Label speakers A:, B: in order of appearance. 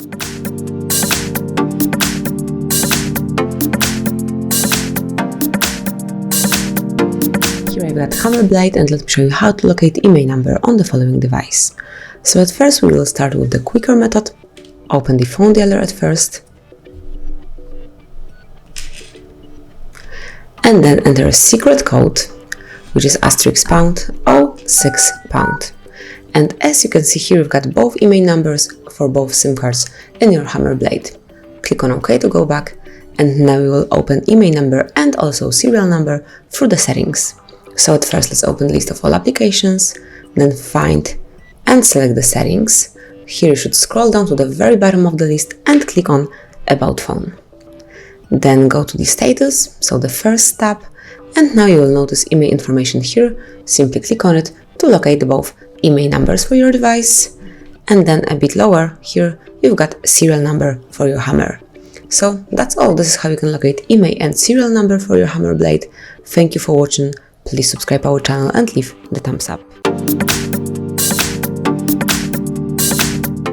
A: Here I've got hammer blade, and let me show you how to locate IMEI number on the following device. So at first we will start with the quicker method. Open the phone dialer at first, and then enter a secret code, which is *##06#. And as you can see here, you've got both IMEI numbers for both SIM cards in your hammer blade. Click on OK to go back, and now we will open IMEI number and also serial number through the settings. So at first let's open the list of all applications, then find and select the settings. Here you should scroll down to the very bottom of the list and click on About Phone. Then go to the status, so the first tab, and now you will notice IMEI information here. Simply click on it to locate both IMEI numbers for your device, and then a bit lower here you've got serial number for your hammer. So that's all. This is how you can locate IMEI and serial number for your hammer blade. Thank you for watching. Please subscribe our channel and leave the thumbs up.